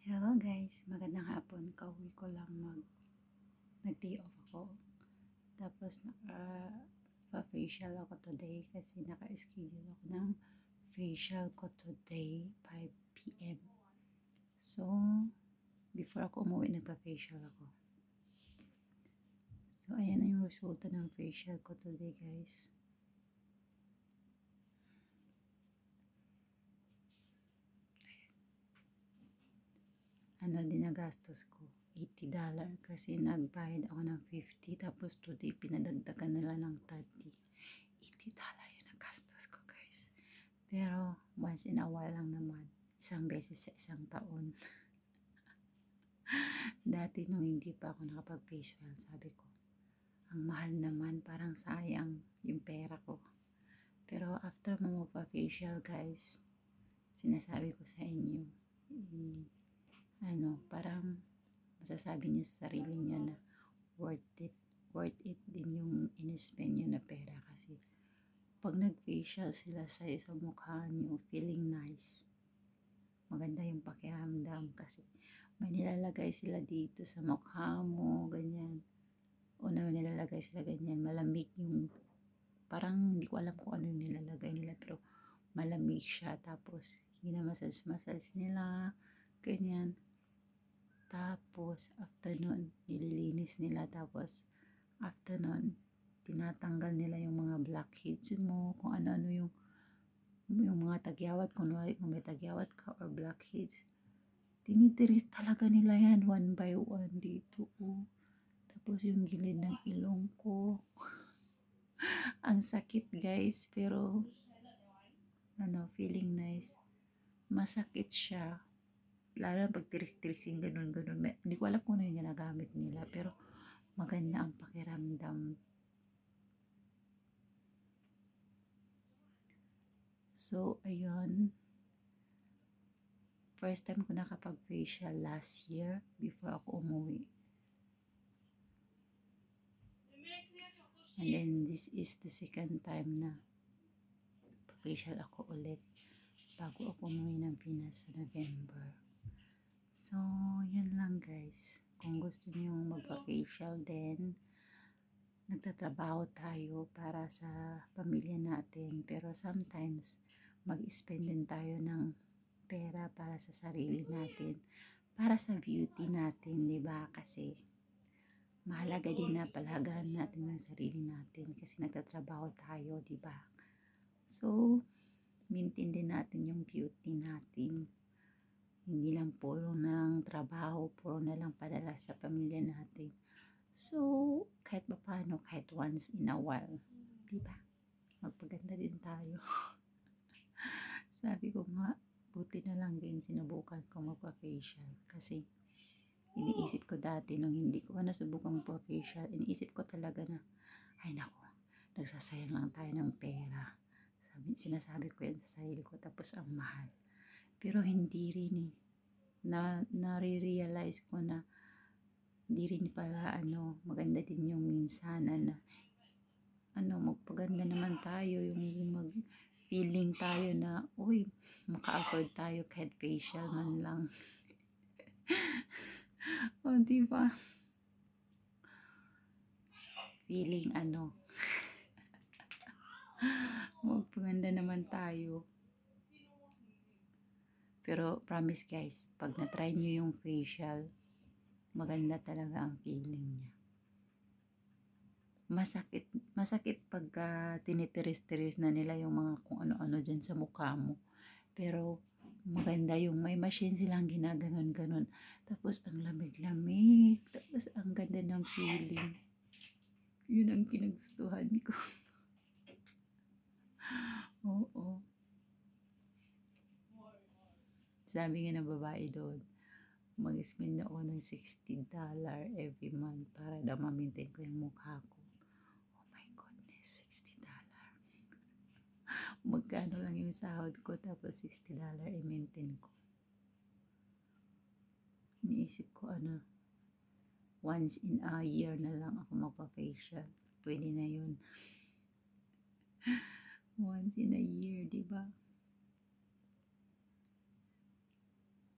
Hello guys, magandang hapon. Kauwi ko lang nag-day off ako. Tapos naka-facial ako today kasi naka-schedule ako ng facial ko today 5 p.m. So, before ako umuwi nagpa-facial ako. So, ayan na yung resulta ng facial ko today guys. Ano din nagastos ko? $80 kasi nagbayad ako ng 50 tapos today pinadagdagan nila ng 30. $80 yung nagastos ko guys. Pero once in a while lang naman. Isang beses sa isang taon. Dati nung hindi pa ako nakapag-facial, sabi ko, ang mahal naman, parang sayang yung pera ko. Pero after mo magpa-facial guys, sinasabi ko sa inyo, parang masasabi niyo sa sarili niyo na worth it din yung in-spend niyo na pera kasi pag nag-facial sila sa isang mukha niyo, feeling nice. Maganda yung pakiramdam kasi may nilalagay sila dito sa mukha mo, ganyan. O na nilalagay sila ganyan, malamig yung, parang hindi ko alam kung ano yung nilalagay nila pero malamig siya tapos ginamassage nila, ganyan. Tapos, after nun, nililinis nila. Tapos, after nun, tinatanggal nila yung mga blackheads mo, kung ano-ano yung mga tagyawat, kung may tagyawat ka or blackheads. Tinitiris talaga nila yan, one by one dito. Oh. Tapos, yung gilid ng ilong ko. Ang sakit guys, pero, feeling nice. Masakit siya. Lalo pag tiris-tirisin, ganun. Hindi ko alam kung ano yung ginagamit nila, pero maganda ang pakiramdam. So, ayun. First time ko nakapag-facial last year before ako umuwi. And then, this is the second time na facial ako ulit bago ako umuwi ng Pinas sa November. So, yun lang guys. Kung gusto niyo magpa-facial din, nagtatrabaho tayo para sa pamilya natin. Pero sometimes, mag-spend din tayo ng pera para sa sarili natin. Para sa beauty natin, di ba? Kasi, mahalaga din na palagahan natin ng sarili natin kasi nagtatrabaho tayo, di ba? So, maintain din natin yung beauty natin. Hindi lang puro ng trabaho, puro na lang padala sa pamilya natin. So, kahit paano, kahit once in a while, diba? Magpaganda din tayo. Sabi ko nga, buti na lang din sinubukan ko magpa-facial. Kasi, iniisip ko dati nung hindi ko nasubukan magpa-facial, iniisip ko talaga na, ay nako, nagsasayang lang tayo ng pera. Sinasabi ko yan sa sarili ko, tapos ang mahal. Pero hindi rin nare-realize ko na hindi rin pala maganda din yung minsanan na magpaganda naman tayo, yung mag-feeling tayo na uy, maka-afford tayo kahit facial man lang. O diba? Feeling magpaganda naman tayo. Pero promise guys, pag na-try nyo yung facial, maganda talaga ang feeling niya. Masakit pagka tinitiris-tiris na nila yung mga kung ano-ano dyan sa mukha mo. Pero maganda yung may machine silang ginaganon-ganon. Tapos ang lamig-lamig. Tapos ang ganda ng feeling. Yun ang kinagustuhan ko. Oo. Sabi nga ng babae doon, mag-spend ako ng $60 every month para daw ma-maintain ko yung mukha ko. Oh my goodness, $60. Magkano lang yung sahod ko tapos $60 i-maintain ko. Iniisip ko once in a year na lang ako magpa-facial. Pwede na yun. Once in a year, diba?